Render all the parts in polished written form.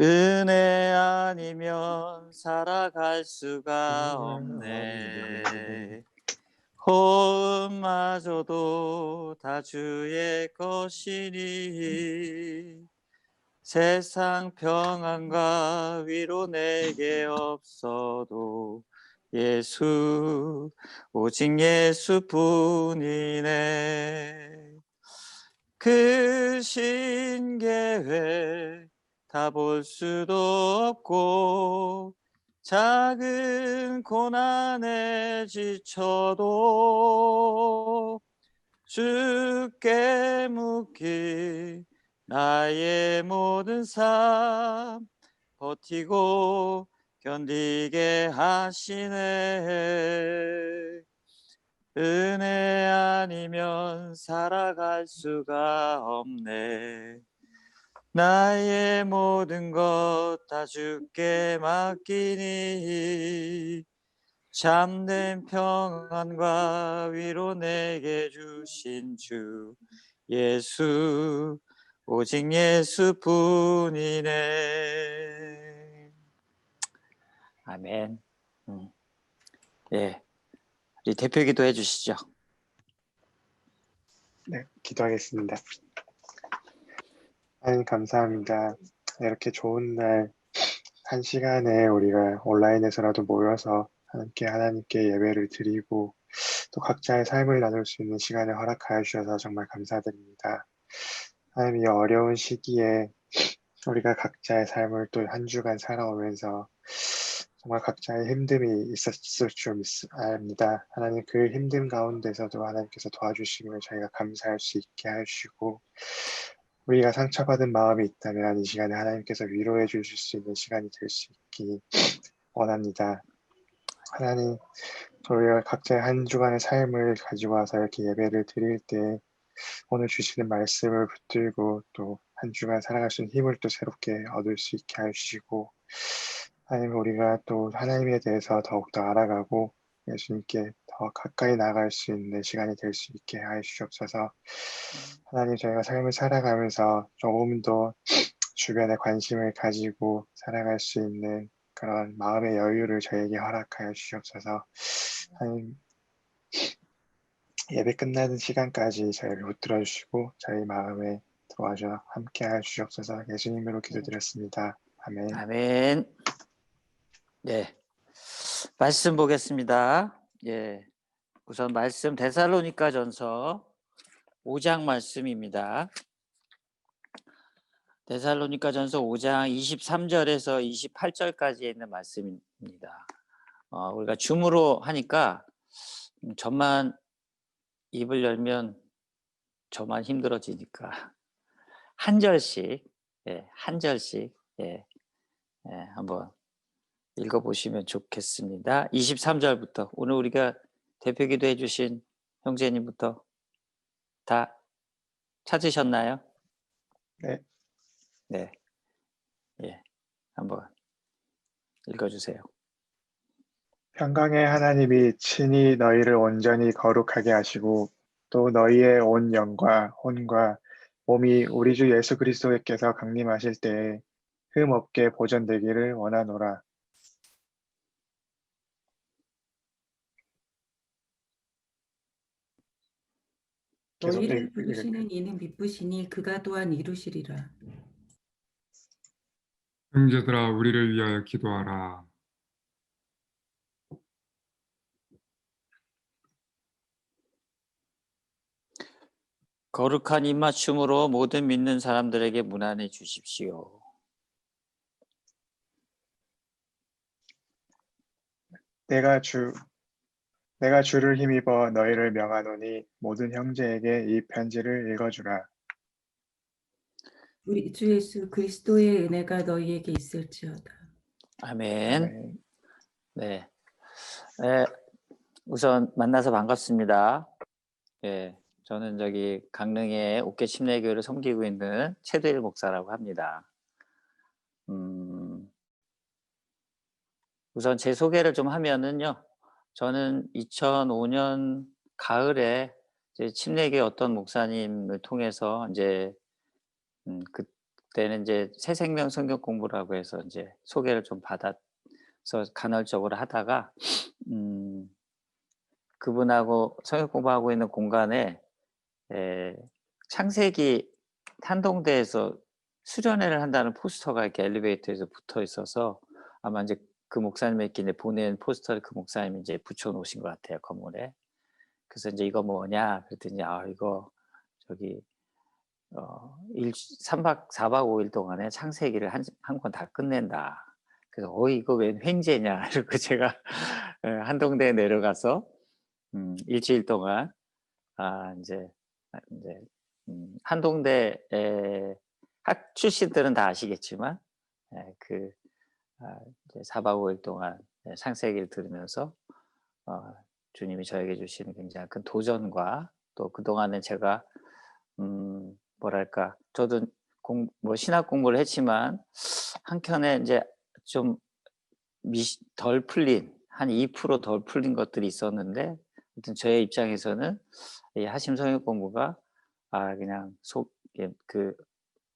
은혜 아니면 살아갈 수가 없네. 호흡마저도 다 주의 것이니 세상 평안과 위로 내게 없어도 예수, 오직 예수뿐이네. 그 신계획 다 볼 수도 없고 작은 고난에 지쳐도 주께 묻기 나의 모든 삶 버티고 견디게 하시네. 은혜 아니면 살아갈 수가 없네. 나의 모든 것 다 주께 맡기니 참된 평안과 위로 내게 주신 주 예수, 오직 예수뿐이네. 아멘. 예, 우리 대표 기도해 주시죠. 네, 기도하겠습니다. 하나님 감사합니다. 이렇게 좋은 날 한 시간에 우리가 온라인에서라도 모여서 함께 하나님께 예배를 드리고 또 각자의 삶을 나눌 수 있는 시간을 허락하여 주셔서 정말 감사드립니다. 하나님, 이 어려운 시기에 우리가 각자의 삶을 또 한 주간 살아오면서 정말 각자의 힘듦이 있었을 줄 압니다. 하나님, 그 힘듦 가운데서도 하나님께서 도와주시면 저희가 감사할 수 있게 하시고, 우리가 상처받은 마음이 있다면 이 시간에 하나님께서 위로해 주실 수 있는 시간이 될 수 있기 원합니다. 하나님, 저희가 각자의 한 주간의 삶을 가지고 와서 이렇게 예배를 드릴 때 오늘 주시는 말씀을 붙들고 또 한 주간 살아갈 수 있는 힘을 또 새롭게 얻을 수 있게 해주시고, 하나님, 우리가 또 하나님에 대해서 더욱더 알아가고 예수님께 더 가까이 나아갈 수 있는 시간이 될 수 있게 해주시옵소서. 하나님, 저희가 삶을 살아가면서 조금 더 주변에 관심을 가지고 살아갈 수 있는 그런 마음의 여유를 저에게 허락하여 주시옵소서. 하나님, 예배 끝나는 시간까지 저희를 붙들어 주시고 저희 마음에 들어와서 함께 해 주시옵소서. 예수님으로 기도드렸습니다. 아멘. 아멘. 네, 말씀 보겠습니다. 예, 우선 말씀 데살로니가전서 5장 말씀입니다. 데살로니가전서 5장 23절에서 28절까지에 있는 말씀입니다. 우리가 줌으로 하니까 저만 입을 열면 저만 힘들어지니까 한 절씩, 한 절씩 한번 읽어보시면 좋겠습니다. 23절부터 오늘 우리가 대표기도 해주신 형제님부터 다 찾으셨나요? 네. 네, 한번 읽어주세요. 평강의 하나님이 친히 너희를 온전히 거룩하게 하시고 또 너희의 온 영과 혼과 몸이 우리 주 예수 그리스도께서 강림하실 때에 흠 없게 보존되기를 원하노라. 계속 너희를 부르시는 이는 미쁘시니 그가 또한 이루시리라. 형제들아 우리를 위하여 기도하라. 거룩한 입맞춤으로 모든 믿는 사람들에게 문안해 주십시오. 내가 주를 힘입어 너희를 명하노니 모든 형제에게 이 편지를 읽어주라. 우리 주 예수 그리스도의 은혜가 너희에게 있을지어다. 아멘. 아멘. 네, 우선 만나서 반갑습니다. 저는 저기 강릉의 옥계 침례교회를 섬기고 있는 최대일 목사라고 합니다. 우선 제 소개를 좀 하면은요, 저는 2005년 가을에 이제 침례교회 어떤 목사님을 통해서 이제 그때 그때는 이제 새생명 성경 공부라고 해서 이제 소개를 좀 받아서 간헐적으로 하다가 그분하고 성경 공부하고 있는 공간에 창세기 한동대에서 수련회를 한다는 포스터가 이렇게 엘리베이터에서 붙어 있어서 아마 이제 그 목사님에게 이제 보낸 포스터를 그 목사님이 이제 붙여 놓으신 것 같아요, 건물에. 그래서 이제 "이거 뭐냐?" 그랬더니 "아 이거 저기 3박 4박 5일 동안에 창세기를 한 권 다 끝낸다." 그래서 이거 웬 횡재냐." 이러고 제가 한동대에 내려가서 일주일 동안 인제 한동대 학 출신들은 다 아시겠지만 그 이제 4박 5일 동안 창세기를 들으면서 주님이 저에게 주시는 굉장히 큰 도전과 또 그동안에 제가 뭐랄까 저도 신학 공부를 했지만 한켠에 인제 좀 덜 풀린 한 2% 덜 풀린 것들이 있었는데 아무튼 저의 입장에서는 이 하심 성역 공부가 그냥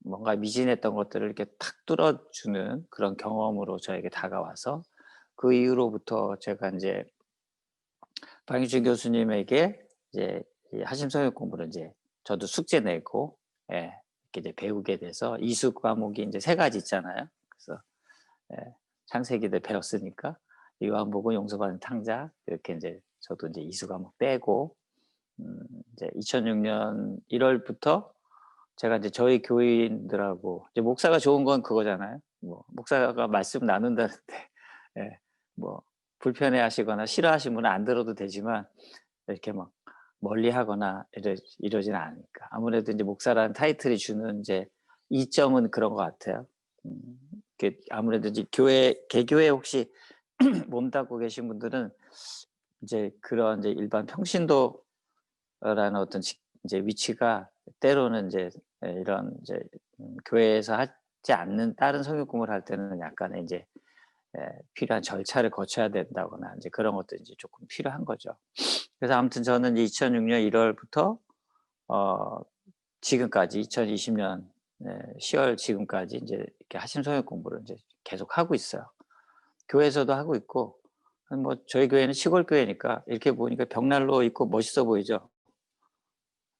뭔가 미진했던 것들을 이렇게 탁 뚫어주는 그런 경험으로 저에게 다가와서 그 이후로부터 제가 인제 박유진 교수님에게 이제 이 하심 성역 공부를 인제 저도 숙제 내고 이렇게 이제 배우게 돼서 이수 과목이 인제 3 가지 있잖아요. 그래서 창세기를 배웠으니까 요한복음, 용서받은 탕자 이렇게 인제 저도 인제 이수 과목 떼고 이제 2006년 1 월부터 제가 이제 저희 교인들하고 이제 목사가 좋은 건 그거잖아요. 뭐 목사가 말씀 나눈다는데 뭐 불편해하시거나 싫어하시는 분은 안 들어도 되지만 이렇게 막 멀리하거나 이러지는 않으니까. 아무래도 이제 목사라는 타이틀이 주는 이제 이점은 그런 것 같아요. 아무래도 이제 개교에 혹시 몸담고 계신 분들은 이제 그런 이제 일반 평신도라는 어떤 이제 위치가 때로는 이제 이런 이제 교회에서 하지 않는 다른 성역 공부를 할 때는 약간의 이제 필요한 절차를 거쳐야 된다거나 이제 그런 것들이 이제 조금 필요한 거죠. 그래서 아무튼 저는 이제 2006년 1 월부터 지금까지 2020년 10월 지금까지 이제 이렇게 하심 성역 공부를 이제 계속하고 있어요. 교회에서도 하고 있고 뭐 저희 교회는 시골 교회니까 이렇게 보니까 벽난로 있고 멋있어 보이죠.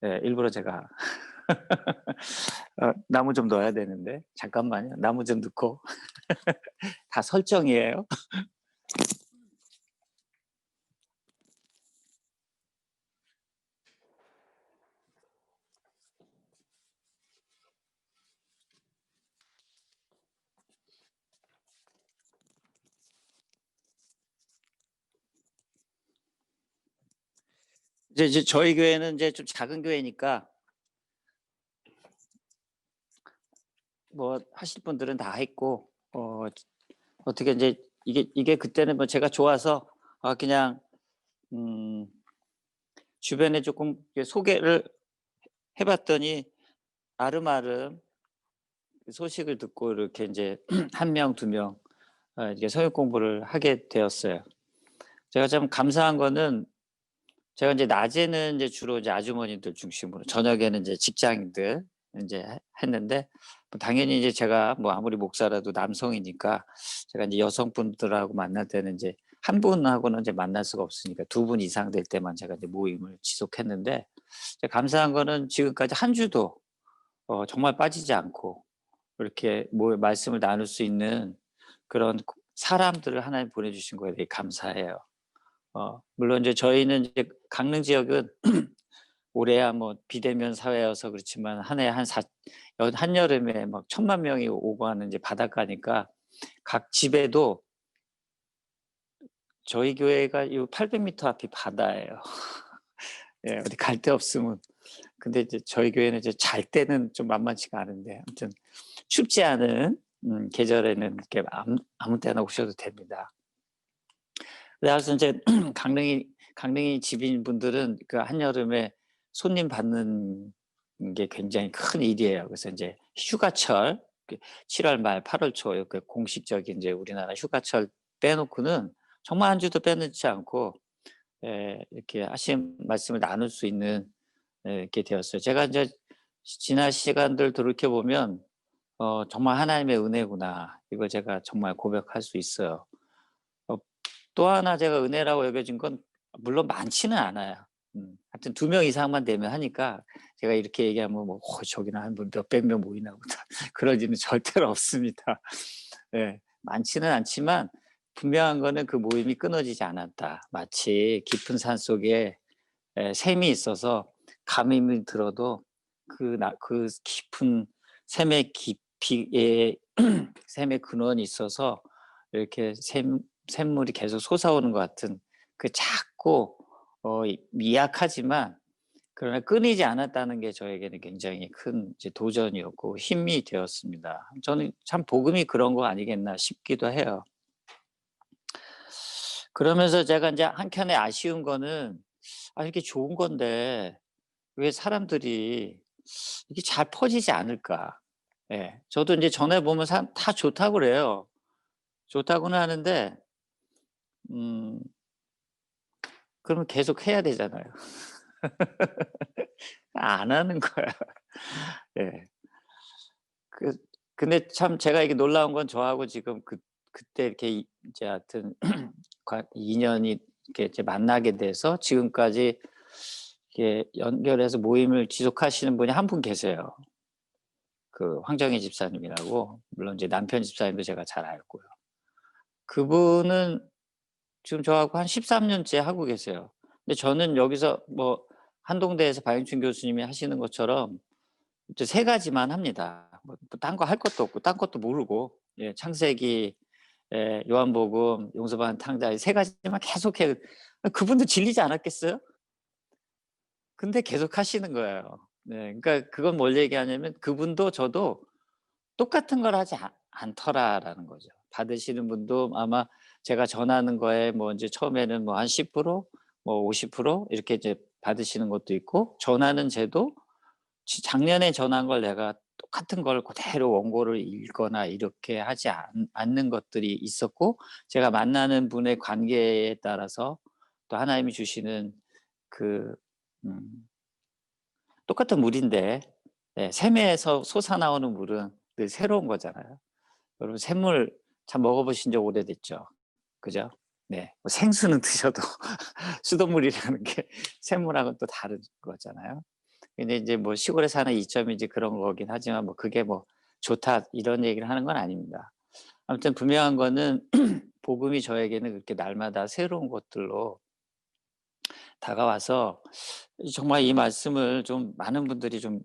일부러 제가 나무 좀 넣어야 되는데 잠깐만요. 나무 좀 넣고 다 설정이에요. 이제 저희 교회는 이제 좀 작은 교회니까 뭐 하실 분들은 다 했고 어떻게 이제 이게 그때는 뭐 제가 좋아서 그냥 주변에 조금 이렇게 소개를 해 봤더니 아름아름 그 소식을 듣고 이렇게 인제 1 명, 2명 이게 성역 공부를 하게 되었어요. 제가 참 감사한 거는 제가 인제 낮에는 인제 주로 이제 아주머니들 중심으로 저녁에는 이제 직장인들 인제 했는데 뭐 당연히 이제 제가 뭐 아무리 목사라도 남성이니까 제가 인제 여성분들하고 만날 때는 인제 한 분하고는 이제 만날 수가 없으니까 2분 이상 될 때만 제가 이제 모임을 지속했는데 제가 감사한 거는 지금까지 한 주도 정말 빠지지 않고 이렇게 말씀을 나눌 수 있는 그런 사람들을 하나님 보내주신 거에 되게 감사해요. 물론 이제 저희는 이제 강릉 지역은 올해야 뭐 비대면 사회여서 그렇지만 한 해 한여름에 막 1,000만 명이 오고 하는 이제 바닷가니까 각 집에도 저희 교회가 요 800m 앞이 바다예요. 예, 어디 갈 데 없으면. 근데 이제 저희 교회는 이제 잘 때는 좀 만만치가 않은데 아무튼 춥지 않은 계절에는 이렇게 아무 때나 오셔도 됩니다. 그래서 이제 강릉이 집인 분들은 그 한여름에 손님 받는 게 굉장히 큰 일이에요. 그래서 인제 휴가철 7월 말 8월 초 이렇게 공식적인 이제 우리나라 휴가철 빼놓고는 정말 한 주도 빼놓지 않고 이렇게 하신 말씀을 나눌 수 있는 이렇게 되었어요. 제가 인제 지난 시간들 돌이켜 보면 정말 하나님의 은혜구나. 이걸 제가 정말 고백할 수 있어요. 또 하나 제가 은혜라고 여겨진 건 물론 많지는 않아요. 하여튼 2명 이상만 되면 하니까 제가 이렇게 얘기하면 뭐 저기는 한 몇백 명 모이나 보다. 그런 일은 절대로 없습니다. 예. 많지는 않지만 분명한 거는 그 모임이 끊어지지 않았다. 마치 깊은 산속에 샘이 있어서 감염이 들어도 그 깊은 샘의 깊이에 샘의 근원이 있어서 이렇게 샘물이 계속 솟아오는 것 같은 그 작고 미약하지만 그러나 끊이지 않았다는 게 저에게는 굉장히 큰 이제 도전이었고 힘이 되었습니다. 저는 참 복음이 그런 거 아니겠나 싶기도 해요. 그러면서 제가 이제 한켠에 아쉬운 거는 이렇게 좋은 건데 왜 사람들이 이게 잘 퍼지지 않을까? 예. 저도 이제 전해 보면 다 좋다고 그래요. 좋다고는 하는데 음 그러면 계속 해야 되잖아요. 안 하는 거야. 예. 그 근데 참 제가 이게 놀라운 건 저하고 지금 그때 이렇게 이제 하여튼 2 년이 이렇게 이제 만나게 돼서 지금까지 이렇게 연결해서 모임을 지속하시는 분이 한 분 계세요. 그 황정희 집사님이라고. 물론 이제 남편 집사님도 제가 잘 알고요. 그분은 지금 저하고 한 13 년째 하고 계세요. 근데 저는 여기서 뭐 한동대에서 박영춘 교수님이 하시는 것처럼 이제 3 가지만 합니다. 뭐 딴 거 할 것도 없고 딴 것도 모르고 창세기, 요한복음, 용서받은 탕자 이 3 가지만 계속해요. 그분도 질리지 않았겠어요? 근데 계속 하시는 거예요. 네. 그러니까 그건 뭘 얘기하냐면 그분도 저도 똑같은 걸 하지 않더라라는 거죠. 받으시는 분도 아마 제가 전하는 거에 뭐 인제 처음에는 뭐 한 10% 뭐 50% 이렇게 이제 받으시는 것도 있고 전하는 제도 작년에 전한 걸 내가 똑같은 걸 그대로 원고를 읽거나 이렇게 하지 않는 것들이 있었고 제가 만나는 분의 관계에 따라서 또 하나님이 주시는 그 음 똑같은 물인데 샘에서 솟아나오는 물은 늘 새로운 거잖아요. 여러분 샘물 참 먹어 보신 지 오래됐죠. 그죠? 네. 뭐 생수는 드셔도 수돗물이라는 게 샘물하고는 또 다른 거잖아요. 근데 이제 뭐 시골에 사는 이점이 이제 그런 거긴 하지만 뭐 그게 뭐 좋다 이런 얘기를 하는 건 아닙니다. 아무튼 분명한 거는 복음이 저에게는 그렇게 날마다 새로운 것들로 다가와서 정말 이 말씀을 좀 많은 분들이 좀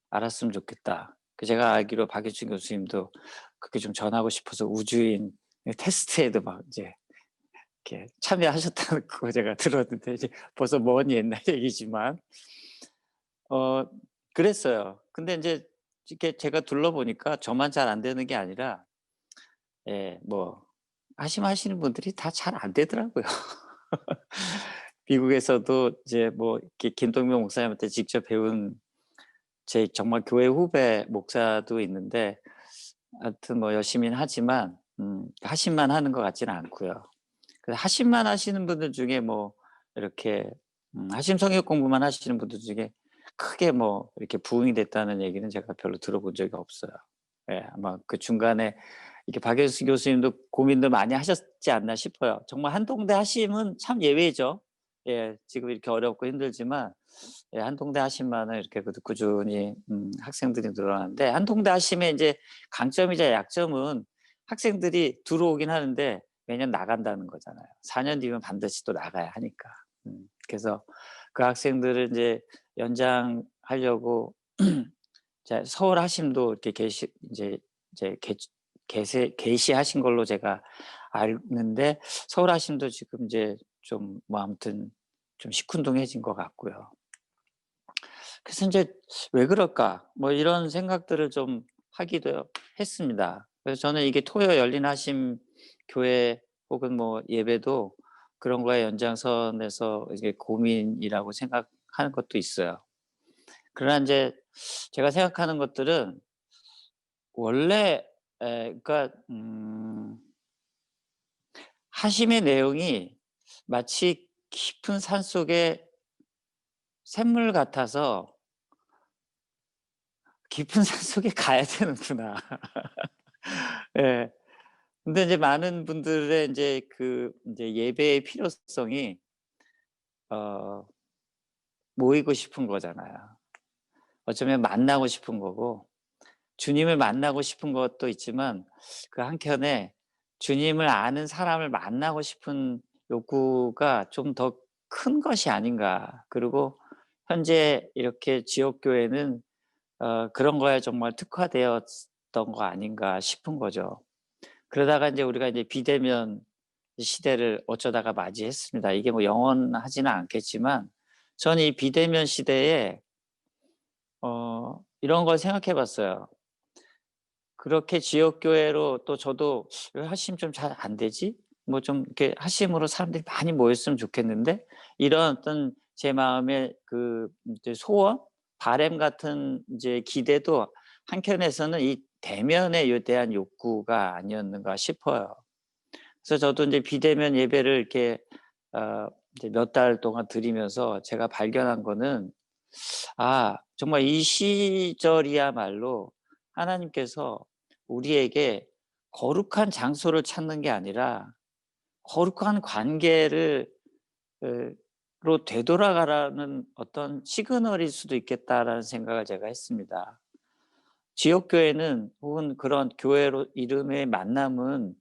알았으면 좋겠다. 제가 알기로 박유진 교수님도 그렇게 좀 전하고 싶어서 우주인 테스트에도 막 이제 이렇게 참여하셨다는 거 제가 들었는데 이제 벌써 먼 옛날 얘기지만 어 그랬어요. 근데 인제 이렇게 제가 둘러보니까 저만 잘 안 되는 게 아니라 뭐 하시는 분들이 다 잘 안 되더라고요. 미국에서도 이제 뭐 이렇게 김동명 목사님한테 직접 배운 제 정말 교회 후배 목사도 있는데 하여튼 뭐 열심히는 하지만 하신만 하는 것 같지는 않고요. 그 하신만 하시는 분들 중에 뭐 이렇게 하심 성역 공부만 하시는 분들 중에 크게 뭐 이렇게 부흥이 됐다는 얘기는 제가 별로 들어본 적이 없어요. 예. 아마 그 중간에 이렇게 박예수 교수님도 고민도 많이 하셨지 않나 싶어요. 정말 한동대 하심은 참 예외죠. 예. 지금 이렇게 어렵고 힘들지만 한동대 하심만은 이렇게 꾸준히 학생들이 늘어나는데 한동대 하심의 인제 강점이자 약점은 학생들이 들어오긴 하는데 매년 나간다는 거잖아요. 4년 뒤면 반드시 또 나가야 하니까. 그래서 그 학생들을 인제 연장하려고 자 서울 하심도 이렇게 이제 개시하신 걸로 제가 아는데 서울 하심도 지금 이제 좀 뭐 아무튼 좀 시큰둥해진 것 같고요. 그래서 인제 '왜 그럴까?' 뭐 이런 생각들을 좀 하기도 했습니다. 그래서 저는 이게 토요 열린 하심 교회 혹은 뭐 예배도 그런 거의 연장선에서 이게 고민이라고 생각하는 것도 있어요. 그러나 인제 제가 생각하는 것들은 원래 그러니까 하심의 내용이 마치 깊은 산속의 샘물 같아서 깊은 산 속에 가야 되는구나. 예. 근데 이제 많은 분들의 이제 그 이제 예배의 필요성이 어 모이고 싶은 거잖아요. 어쩌면 만나고 싶은 거고 주님을 만나고 싶은 것도 있지만 그 한켠에 주님을 아는 사람을 만나고 싶은 욕구가 좀 더 큰 것이 아닌가. 그리고 현재 이렇게 지역 교회는 그런 거에 정말 특화되었던 거 아닌가 싶은 거죠. 그러다가 이제 우리가 이제 비대면 시대를 어쩌다가 맞이했습니다. 이게 뭐 영원하지는 않겠지만 저는 이 비대면 시대에 이런 걸 생각해 봤어요. 그렇게 지역 교회로 또 저도 '왜 하심 좀 잘 안 되지?' 뭐 좀 이렇게 하심으로 사람들이 많이 모였으면 좋겠는데 이런 어떤 제 마음의 그 이제 소원, 바람 같은 이제 기대도 한켠에서는 이 대면에 요 대한 욕구가 아니었는가 싶어요. 그래서 저도 인제 비대면 예배를 이렇게 어 이제 몇 달 동안 드리면서 제가 발견한 거는 정말 이 시절이야말로 하나님께서 우리에게 거룩한 장소를 찾는 게 아니라 거룩한 관계를 로 되돌아가라는 어떤 시그널일 수도 있겠다라는 생각을 제가 했습니다. 지역교회는 혹은 그런 교회로 이름의 만남은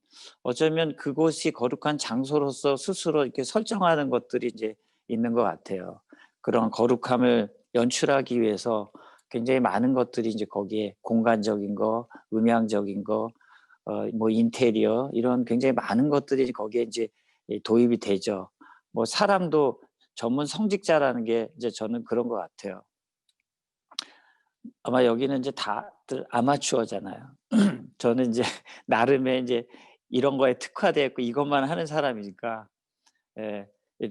어쩌면 그곳이 거룩한 장소로서 스스로 이렇게 설정하는 것들이 이제 있는 것 같아요. 그런 거룩함을 연출하기 위해서 굉장히 많은 것들이 이제 거기에 공간적인 거, 음향적인 거, 뭐 인테리어 이런 굉장히 많은 것들이 거기에 이제 도입이 되죠. 뭐 사람도 전문 성직자라는 게 이제 저는 그런 것 같아요. 아마 여기는 이제 다들 아마추어잖아요. 저는 인제 나름의 인제 이런 거에 특화되어 있고 이것만 하는 사람이니까 예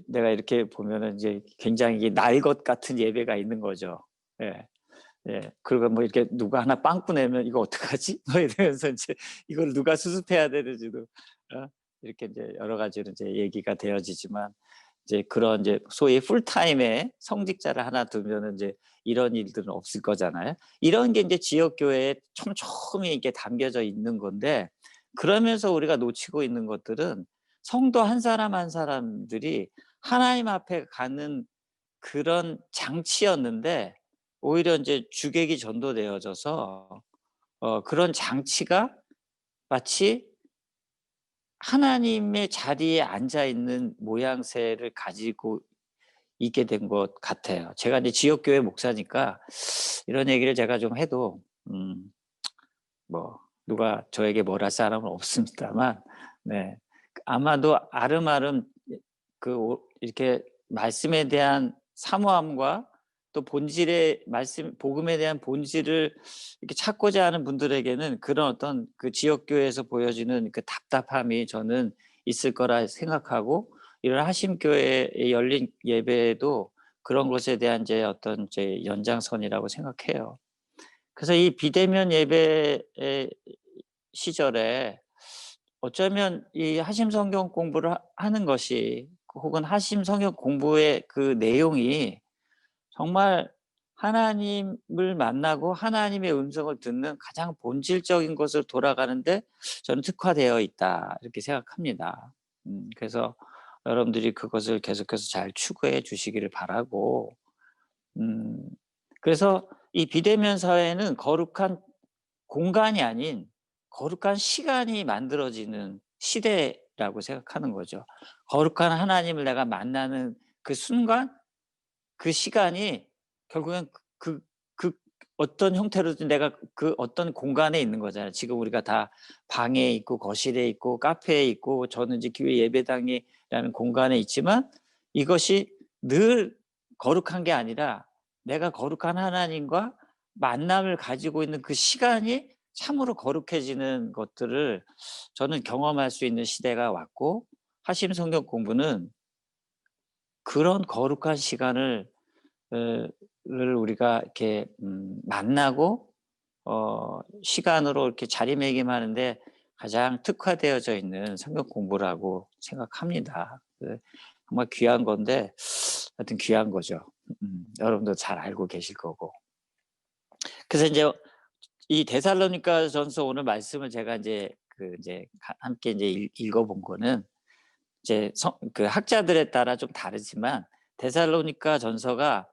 내가 이렇게 보면은 이제 굉장히 이게 날 것 같은 예배가 있는 거죠. 예. 예. 그리고 뭐 이렇게 누가 하나 빵꾸 내면 '이거 어떡하지?' 뭐 이러면서 인제 이걸 누가 수습해야 되는지도 이렇게 인제 여러 가지로 인제 얘기가 되어지지만 이제 그런 이제 소위 풀타임의 성직자를 하나 두면은 인제 이런 일들은 없을 거잖아요. 이런 게 인제 지역 교회에 촘촘히 이렇게 담겨져 있는 건데 그러면서 우리가 놓치고 있는 것들은 성도 한 사람 한 사람들이 하나님 앞에 가는 그런 장치였는데 오히려 인제 주객이 전도되어져서 그런 장치가 마치 하나님의 자리에 앉아 있는 모양새를 가지고 있게 된 것 같아요. 제가 이제 지역 교회 목사니까 이런 얘기를 제가 좀 해도 뭐 누가 저에게 뭘 할 사람은 없습니다만 네. 아마도 아름아름 이렇게 말씀에 대한 사모함과 또 본질의 말씀 복음에 대한 본질을 이렇게 찾고자 하는 분들에게는 그런 어떤 그 지역 교회에서 보여지는 그 답답함이 저는 있을 거라 생각하고 이런 하심 교회에 열린 예배도 그런 것에 대한 이제 어떤 이제 연장선이라고 생각해요. 그래서 이 비대면 예배의 시절에 어쩌면 이 하심 성경 공부를 하는 것이 혹은 하심 성경 공부의 그 내용이 정말 하나님을 만나고 하나님의 음성을 듣는 가장 본질적인 것으로 돌아가는데 저는 특화되어 있다 이렇게 생각합니다. 그래서 여러분들이 그것을 계속해서 잘 추구해 주시기를 바라고 음 그래서 이 비대면 사회는 거룩한 공간이 아닌 거룩한 시간이 만들어지는 시대라고 생각하는 거죠. 거룩한 하나님을 내가 만나는 그 순간 그 시간이 결국엔 그 어떤 형태로든 내가 그 어떤 공간에 있는 거잖아요. 지금 우리가 다 방에 있고 거실에 있고 카페에 있고 저는 이제 교회 예배당이라는 공간에 있지만 이것이 늘 거룩한 게 아니라 내가 거룩한 하나님과 만남을 가지고 있는 그 시간이 참으로 거룩해지는 것들을 저는 경험할 수 있는 시대가 왔고 하심 성경 공부는 그런 거룩한 시간을 를 우리가 이렇게 만나고 시간으로 이렇게 자리매김하는데 가장 특화되어져 있는 성경 공부라고 생각합니다. 정말 귀한 건데 하여튼 귀한 거죠. 여러분도 잘 알고 계실 거고. 그래서 인제 이 데살로니가전서 오늘 말씀을 제가 이제 함께 이제 읽어본 거는 이제 그 학자들에 따라 좀 다르지만 데살로니가전서가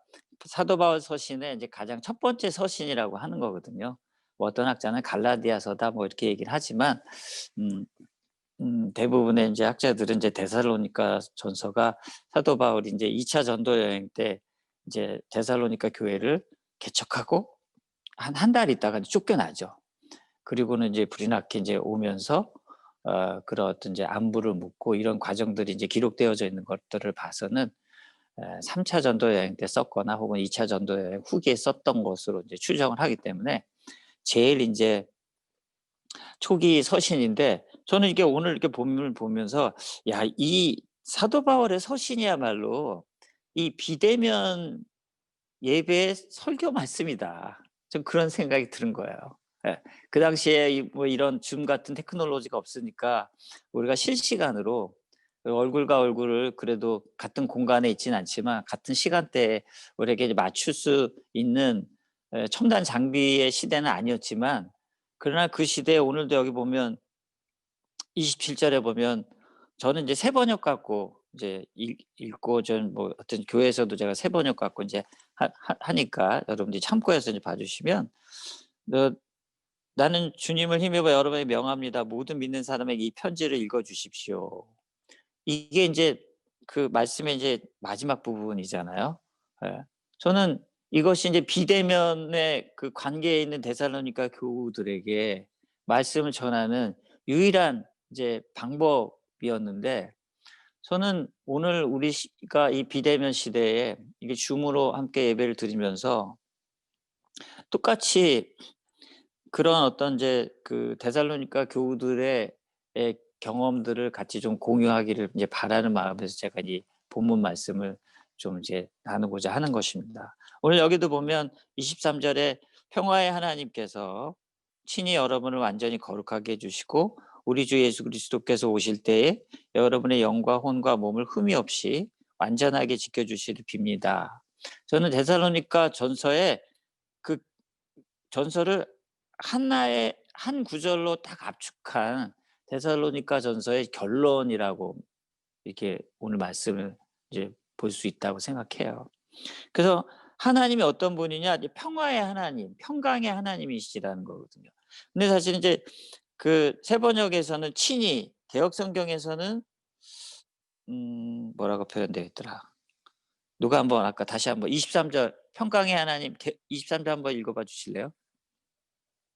사도 바울 서신의 이제 가장 첫 번째 서신이라고 하는 거거든요. 뭐 어떤 학자는 갈라디아서다 뭐 이렇게 얘기를 하지만 대부분의 이제 학자들은 이제 데살로니가 전서가 사도 바울이 이제 2차 전도 여행 때 이제 데살로니가 교회를 개척하고 한 달 있다가 쫓겨나죠. 그리고는 이제 불이 나게 이제 오면서 그런 어떤 이제 안부를 묻고 이런 과정들이 이제 기록되어져 있는 것들을 봐서는 3차 전도 여행 때 썼거나 혹은 2차 전도 여행 후기에 썼던 것으로 이제 추정을 하기 때문에 제일 이제 초기 서신인데 저는 이게 오늘 이렇게 본문을 보면서 야, 이 사도 바울의 서신이야말로 이 비대면 예배의 설교 말씀이다. 좀 그런 생각이 드는 거예요. 예. 그 당시에 뭐 이런 줌 같은 테크놀로지가 없으니까 우리가 실시간으로 얼굴과 얼굴을 그래도 같은 공간에 있지는 않지만 같은 시간대에 우리에게 맞출 수 있는 첨단 장비의 시대는 아니었지만 그러나 그 시대에 오늘도 여기 보면 27절에 보면 저는 이제 새 번역 갖고 이제 읽고 전 뭐 어떤 교회에서도 제가 새 번역 갖고 이제 하니까 여러분들이 참고해서 이제 봐주시면 나는 주님을 힘입어 여러분의 명합니다. 모든 믿는 사람에게 이 편지를 읽어 주십시오. 이게 이제 그 말씀의 이제 마지막 부분이잖아요. 예. 저는 이것이 이제 비대면의 그 관계에 있는 데살로니가 교우들에게 말씀을 전하는 유일한 이제 방법이었는데 저는 오늘 우리가 이 비대면 시대에 이게 줌으로 함께 예배를 드리면서 똑같이 그런 어떤 이제 그 데살로니가 교우들의 경험들을 같이 좀 공유하기를 이제 바라는 마음에서 제가 이 본문 말씀을 좀 이제 나누고자 하는 것입니다. 오늘 여기도 보면 23절에 평화의 하나님께서 친히 여러분을 완전히 거룩하게 해주시고 우리 주 예수 그리스도께서 오실 때에 여러분의 영과 혼과 몸을 흠이 없이 완전하게 지켜주시를 빕니다. 저는 데살로니가 전서에 그 전서를 하나의 한 구절로 딱 압축한 데살로니가 전서의 결론이라고 이렇게 오늘 말씀을 이제 볼 수 있다고 생각해요. 그래서 하나님이 어떤 분이냐? 이제 평화의 하나님, 평강의 하나님이시라는 거거든요. 근데 사실 이제 그 새 번역에서는 친히, 개역 성경에서는 뭐라고 표현되어 있더라. 누가 한번 아까 다시 한번 23절 평강의 하나님 23절 한번 읽어봐 주실래요?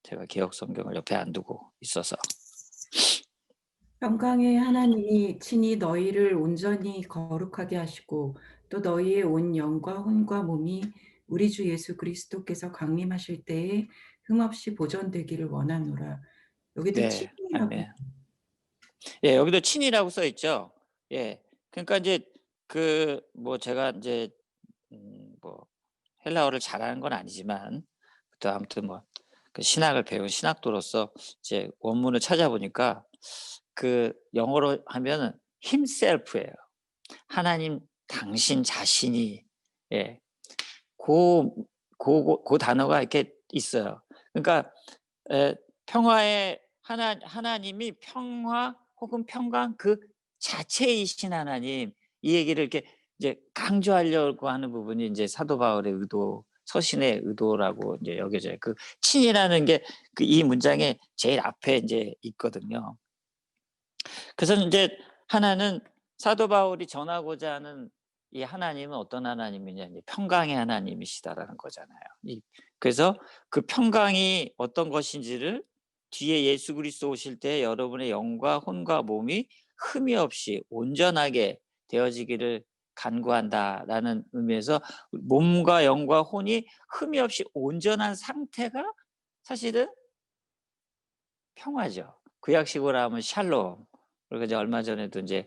제가 개역 성경을 옆에 안 두고 있어서. 평강의 하나님이 친히 너희를 온전히 거룩하게 하시고 또 너희의 온 영과 혼과 몸이 우리 주 예수 그리스도께서 강림하실 때에 흠없이 보존되기를 원하노라. 여기도 네, 친이라고. 아멘. 예, 여기도 친이라고 써 있죠. 예, 그러니까 이제 그 뭐 제가 이제 뭐 헬라어를 잘하는 건 아니지만 또 아무튼 뭐 그 신학을 배운 신학도로서 이제 원문을 찾아보니까 그 영어로 하면은 himself예요. 하나님 당신 자신이 예, 그 단어가 이렇게 있어요. 그러니까 평화의 하나님이 평화 혹은 평강 그 자체이신 하나님 이 얘기를 이렇게 이제 강조하려고 하는 부분이 이제 사도 바울의 의도, 서신의 의도라고 이제 여겨져요. 그 친이라는 게 그 이 문장의 제일 앞에 이제 있거든요. 그래서 이제 하나는 사도 바울이 전하고자 하는 이 하나님은 어떤 하나님이냐, 이제 평강의 하나님이시다라는 거잖아요. 그래서 그 평강이 어떤 것인지를 뒤에 예수 그리스도 오실 때 여러분의 영과 혼과 몸이 흠이 없이 온전하게 되어지기를 간구한다라는 의미에서 몸과 영과 혼이 흠이 없이 온전한 상태가 사실은 평화죠. 구약식으로 하면 샬롬. 그리고 이제 얼마 전에도 이제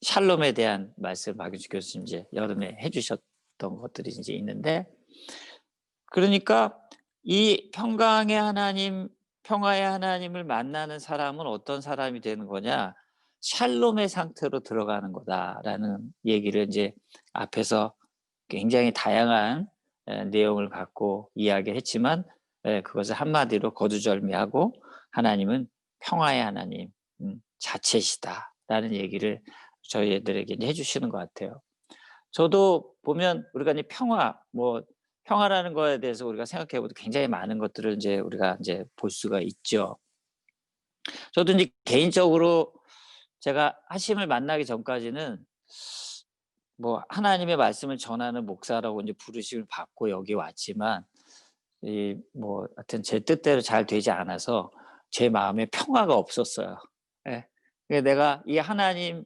샬롬에 대한 말씀 박윤주 교수님 이제 여름에 해주셨던 것들이 이제 있는데, 그러니까 이 평강의 하나님, 평화의 하나님을 만나는 사람은 어떤 사람이 되는 거냐? 샬롬의 상태로 들어가는 거다라는 얘기를 이제 앞에서 굉장히 다양한 내용을 갖고 이야기를 했지만 그것을 한마디로 거두절미하고 하나님은 평화의 하나님 자체시다라는 얘기를 저희들에게 이제 해주시는 것 같아요. 저도 보면 우리가 이제 평화라는 거에 대해서 우리가 생각해보도 굉장히 많은 것들을 이제 우리가 이제 볼 수가 있죠. 저도 이제 개인적으로 제가 하심을 만나기 전까지는 뭐 하나님의 말씀을 전하는 목사라고 이제 부르심을 받고 여기 왔지만 하여튼 제 뜻대로 잘 되지 않아서 제 마음에 평화가 없었어요. 예. 내가 이 하나님을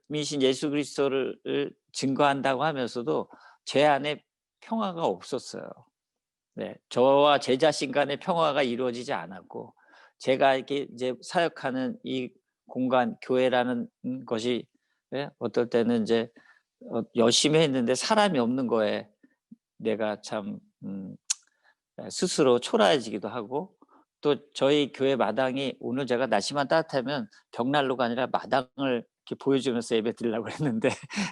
미신 예수 그리스도를 증거한다고 하면서도 제 안에 평화가 없었어요. 네, 저와 제 자신 간의 평화가 이루어지지 않았고, 제가 이렇게 이제 사역하는 이 공간, 교회라는 것이 어떨 때는 이제 열심히 했는데 사람이 없는 거에 내가 참 스스로 초라해지기도 하고, 또 저희 교회 마당이 오늘 제가 날씨만 따뜻하면 벽난로가 아니라 마당을 이렇게 보여주면서 예배 드리려고 했는데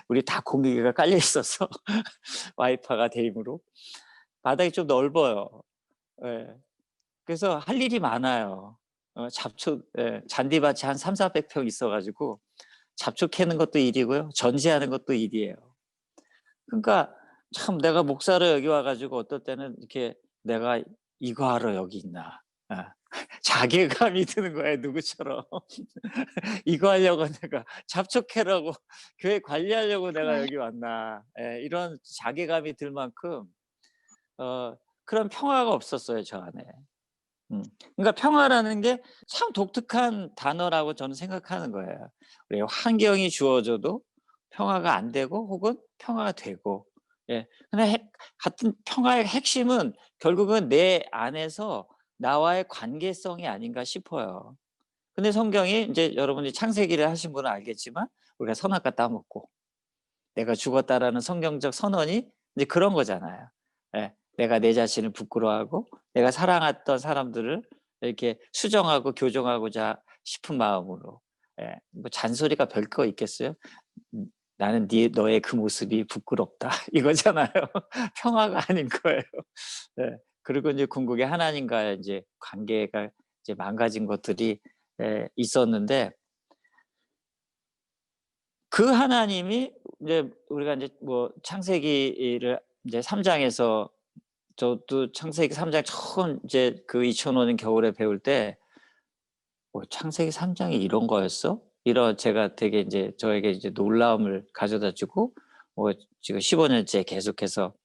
우리 다 공기계가 깔려 있어서 와이파이가 대임으로 마당이 좀 넓어요. 예. 그래서 할 일이 많아요. 잔디밭이 한 300-400평 있어가지고 잡초 캐는 것도 일이고요, 전지하는 것도 일이에요. 그러니까 참 내가 목사로 여기 와가지고 어떨 때는 이렇게 내가 이거 하러 여기 있나, 자괴감이 드는 거예요. 누구처럼 이거 하려고 내가 잡초 캐라고 교회 관리하려고 내가 여기 왔나, 이런 자괴감이 들 만큼 그런 평화가 없었어요, 저 안에. 그러니까 평화라는 게 참 독특한 단어라고 저는 생각하는 거예요. 우리 환경이 주어져도 평화가 안 되고 혹은 평화가 되고. 근데 같은 평화의 핵심은 결국은 내 안에서 나와의 관계성이 아닌가 싶어요. 근데 성경이 이제 여러분이 창세기를 하신 분은 알겠지만 우리가 선악과 따먹고 내가 죽었다라는 성경적 선언이 이제 그런 거잖아요. 내가 내 자신을 부끄러워하고 내가 사랑했던 사람들을 이렇게 수정하고 교정하고자 싶은 마음으로, 뭐 잔소리가 별거 있겠어요? 나는 너의 그 모습이 부끄럽다 이거잖아요. 평화가 아닌 거예요. 그리고 이제 궁극에 하나님과의 이제 관계가 이제 망가진 것들이 있었는데, 그 하나님이 이제 우리가 이제 뭐 창세기를 이제 3장에서 저도 창세기 3장 처음 이제 그 2005년 겨울에 배울 때 창세기 3장이 이런 거였어? 이런 제가 되게 이제 저에게 이제 놀라움을 가져다 주고, 지금 15년째 계속해서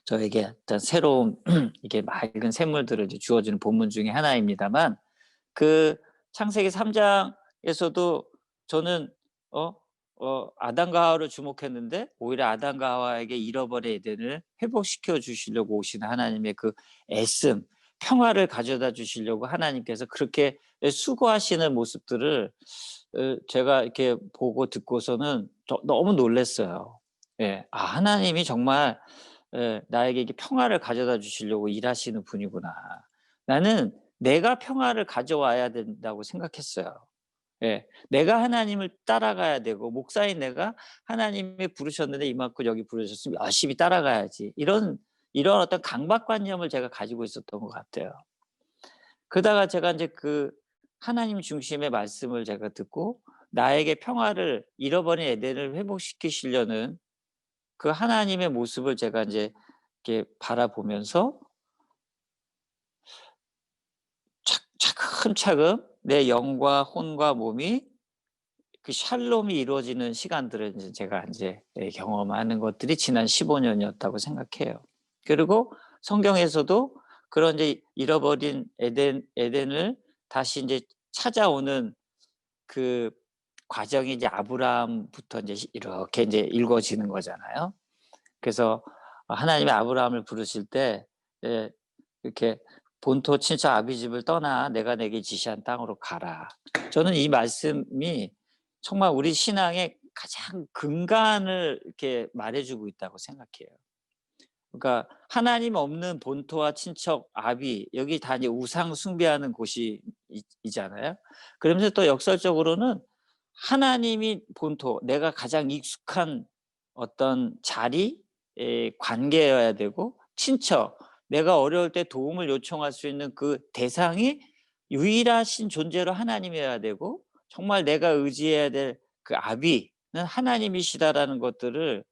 저에게 어떤 새로운 이게 맑은 샘물들을 이제 주어지는 본문 중에 하나입니다만, 그 창세기 3장에서도 저는 아담과 하와를 주목했는데 오히려 아담과 하와에게 잃어버린 에덴을 회복시켜 주시려고 오시는 하나님의 그 애씀, 평화를 가져다 주시려고 하나님께서 그렇게 수고하시는 모습들을 제가 이렇게 보고 듣고서는 너무 놀랐어요. 하나님이 정말 나에게 이렇게 평화를 가져다 주시려고 일하시는 분이구나. 나는 내가 평화를 가져와야 된다고 생각했어요. 내가 하나님을 따라가야 되고, 목사인 내가 하나님이 부르셨는데 이만큼 여기 부르셨으면 열심히 따라가야지, 이런 어떤 강박관념을 제가 가지고 있었던 것 같아요. 그러다가 제가 이제 그 하나님 중심의 말씀을 제가 듣고 나에게 평화를, 잃어버린 에덴을 회복시키시려는 그 하나님의 모습을 제가 이제 이렇게 바라보면서 차근차근 내 영과 혼과 몸이 그 샬롬이 이루어지는 시간들을 이제 제가 이제 경험하는 것들이 지난 15년이었다고 생각해요. 그리고 성경에서도 그런 이제 잃어버린 에덴을 다시 이제 찾아오는 그 과정이 이제 아브라함부터 이제 이렇게 이제 읽어지는 거잖아요. 그래서 하나님이 아브라함을 부르실 때 이렇게 본토 친척 아비 집을 떠나 내가 내게 지시한 땅으로 가라. 저는 이 말씀이 정말 우리 신앙의 가장 근간을 이렇게 말해주고 있다고 생각해요. 그러니까 하나님 없는 본토와 친척 아비, 여기 다 이제 우상 숭배하는 곳이잖아요. 그러면서 또 역설적으로는 하나님이 본토, 내가 가장 익숙한 어떤 자리, 관계여야 되고, 친척, 내가 어려울 때 도움을 요청할 수 있는 그 대상이 유일하신 존재로 하나님이어야 되고 정말 내가 의지해야 될 그 아비는 하나님이시다라는 것들을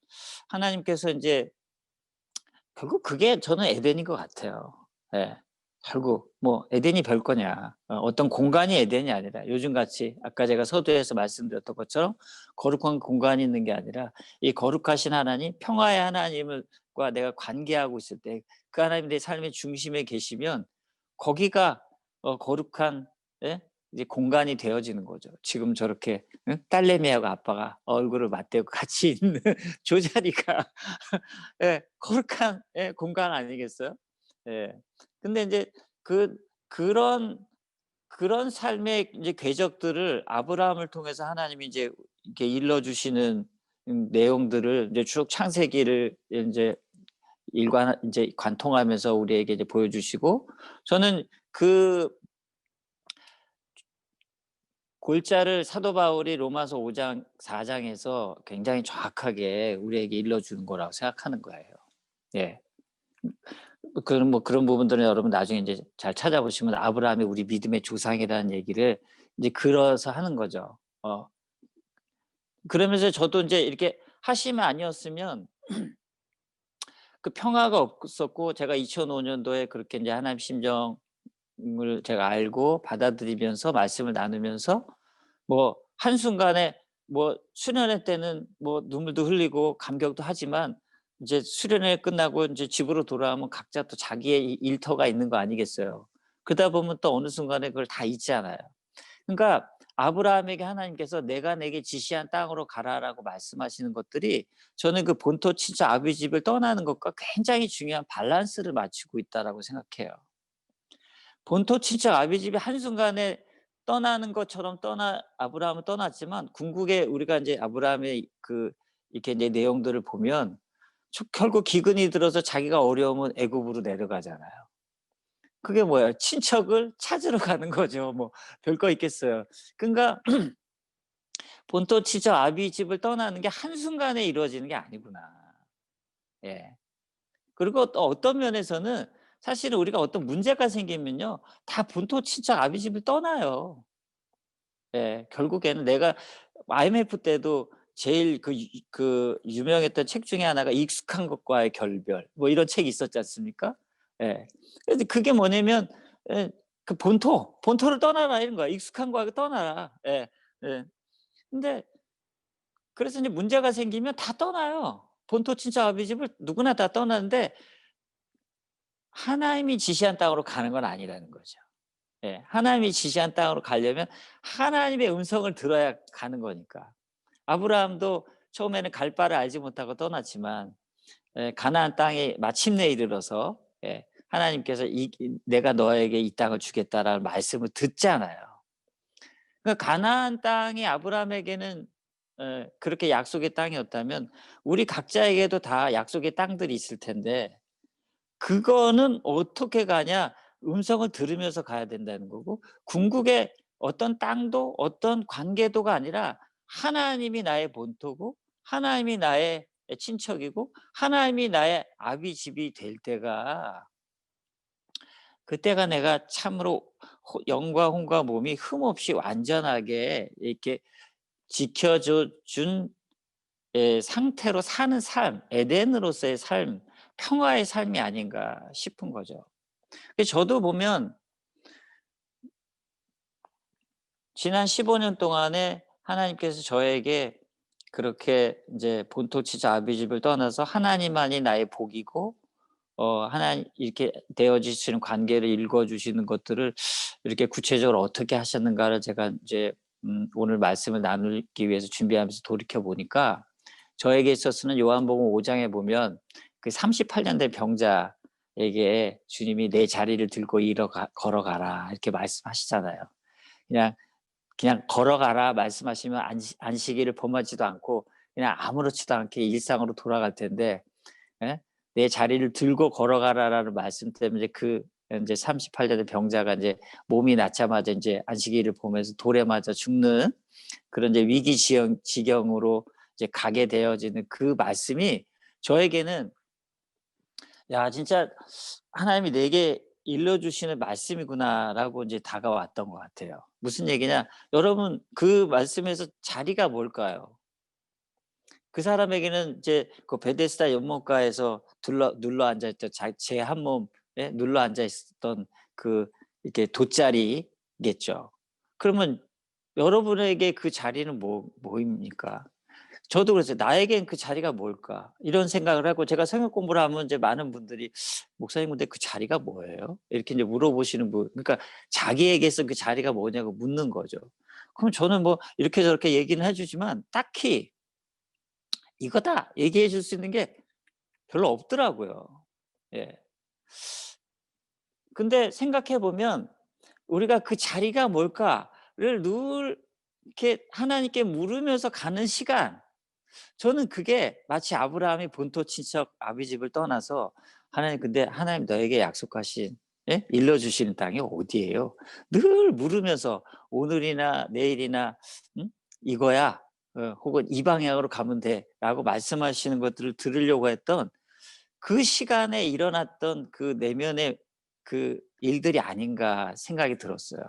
하나님께서 인제 결국 그게 저는 에덴인 것 같아요. 예. 결국 뭐 에덴이 별거냐. 어떤 공간이 에덴이 아니라 요즘같이 아까 제가 서두에서 말씀드렸던 것처럼 거룩한 공간이 있는 게 아니라 이 거룩하신 하나님, 평화의 하나님을 과 내가 관계하고 있을 때 그 하나님이 내 삶의 중심에 계시면 거기가 거룩한, 예? 이제 공간이 되어지는 거죠. 지금 저렇게 딸내미하고 아빠가 얼굴을 맞대고 같이 있는 저 자리가 예, 거룩한, 예, 공간 아니겠어요? 예. 근데 인제 그 그런 그런 삶의 이제 궤적들을 아브라함을 통해서 하나님이 이제 이렇게 일러 주시는 내용들을 이제 쭉 창세기를 인제 인제 관통하면서 우리에게 이제 보여주시고 저는 그 골자를 사도 바울이 로마서 5 장 4 장에서 굉장히 정확하게 우리에게 일러 주는 거라고 생각하는 거예요. 예. 그런 뭐 그런 부분들은 여러분 나중에 인제 잘 찾아보시면 아브라함이 우리 믿음의 조상이라는 얘기를 이제 그어서 하는 거죠. 그러면서 저도 인제 이렇게 하심이 아니었으면 그 평화가 없었고 제가 2005 년도에 그렇게 인제 하나님 심정을 제가 알고 받아들이면서 말씀을 나누면서 뭐 한순간에 뭐 수련회 때는 뭐 눈물도 흘리고 감격도 하지만 이제 수련회 끝나고 인제 집으로 돌아오면 각자 또 자기의 일터가 있는 거 아니겠어요. 그러다 보면 또 어느 순간에 그걸 다 잊잖아요. 그러니까 아브라함에게 하나님께서 "내가 내게 지시한 땅으로 가라."라고 말씀하시는 것들이 저는 그 본토 친척 아비 집을 떠나는 것과 굉장히 중요한 밸런스를 맞추고 있다라고 생각해요. 본토 친척 아비 집이 한순간에 떠나는 것처럼 아브라함은 떠났지만 궁극에 우리가 인제 아브라함의 그 이렇게 이제 내용들을 보면 결국 기근이 들어서 자기가 어려우면 애굽으로 내려가잖아요. 그게 뭐예요? 친척을 찾으러 가는 거죠. 뭐 별거 있겠어요. 그러니까 본토 친척 아비 집을 떠나는 게 한순간에 이루어지는 게 아니구나. 예. 그리고 또 어떤 면에서는 사실은 우리가 어떤 문제가 생기면요. 다 본토 친척 아비 집을 떠나요. 예. 결국에는 내가 IMF 때도 제일 그 유명했던 책 중에 하나가 익숙한 것과의 결별 뭐 이런 책이 있었지 않습니까? 예. 근데 그게 뭐냐면 예, 그 본토를 떠나라 이런 거야. 익숙한 거하고 떠나라. 예. 예. 근데 그래서 이제 문제가 생기면 다 떠나요. 본토 친척 아비 집을 누구나 다 떠나는데 하나님이 지시한 땅으로 가는 건 아니라는 거죠. 예. 하나님이 지시한 땅으로 가려면 하나님의 음성을 들어야 가는 거니까. 아브라함도 처음에는 갈 바를 알지 못하고 떠났지만 가나안 땅에 마침내 이르러서 하나님께서 "내가 너에게 이 땅을 주겠다."라는 말씀을 듣잖아요. 그러니까 가나안 땅이 아브라함에게는 그렇게 약속의 땅이었다면 우리 각자에게도 다 약속의 땅들이 있을 텐데 그거는 어떻게 가냐? 음성을 들으면서 가야 된다는 거고 궁극의 어떤 땅도 어떤 관계도가 아니라 하나님이 나의 본토고 하나님이 나의 친척이고 하나님이 나의 아비 집이 될 때가 그때가 내가 참으로 영과 혼과 몸이 흠없이 완전하게 이렇게 지켜줘 준 상태로 사는 삶, 에덴으로서의 삶, 평화의 삶이 아닌가 싶은 거죠. 저도 보면 지난 15년 동안에 하나님께서 저에게 그렇게 이제 본토 치자 아비 집을 떠나서 하나님만이 나의 복이고 하나님 이렇게 되어지시는 관계를 읽어 주시는 것들을 이렇게 구체적으로 어떻게 하셨는가를 제가 이제 오늘 말씀을 나누기 위해서 준비하면서 돌이켜 보니까 저에게 있어서는 요한복음 5 장에 보면 그 38년 된 병자에게 주님이 "내 자리를 들고 걸어가라." 이렇게 말씀하시잖아요. 그냥 걸어가라 말씀하시면 안식일을 범하지도 않고 그냥 아무렇지도 않게 일상으로 돌아갈 텐데 예? "내 자리를 들고 걸어가라."라는 말씀 때문에 그 인제 38 년의 병자가 인제 몸이 낫자마자 인제 안식일을 보면서 돌에 맞아 죽는 그런 이제 지경으로 이제 가게 되어지는 그 말씀이 저에게는 야, 진짜 하나님이 내게 일러주시는 말씀이구나라고 이제 다가왔던 것 같아요. 무슨 얘기냐? 여러분, 그 말씀에서 자리가 뭘까요? 그 사람에게는 이제 그 베데스다 연못가에서 눌러 앉아 있던 제 한 몸에 눌러 앉아 있었던 그 이렇게 돗자리겠죠. 그러면 여러분에게 그 자리는 뭐입니까? 저도 그랬어요. '나에겐 그 자리가 뭘까?' 이런 생각을 하고, 제가 성역 공부를 하면 이제 많은 분들이 "목사님, 근데 그 자리가 뭐예요?" 이렇게 이제 물어보시는 분, 그러니까 자기에게서 그 자리가 뭐냐고 묻는 거죠. 그럼 저는 뭐 이렇게 저렇게 얘기는 해 주지만 딱히 "이거다." 얘기해 줄 수 있는 게 별로 없더라고요. 예. 근데 생각해 보면 우리가 그 자리가 뭘까를 늘 이렇게 하나님께 물으면서 가는 시간, 저는 그게 마치 아브라함이 본토 친척 아비 집을 떠나서 "하나님, 근데 하나님 너에게 약속하신, 예? 일러 주시는 땅이 어디예요?" 늘 물으면서 오늘이나 내일이나 "이거야." 혹은 "이 방향으로 가면 돼."라고 말씀하시는 것들을 들으려고 했던 그 시간에 일어났던 그 내면의 그 일들이 아닌가 생각이 들었어요.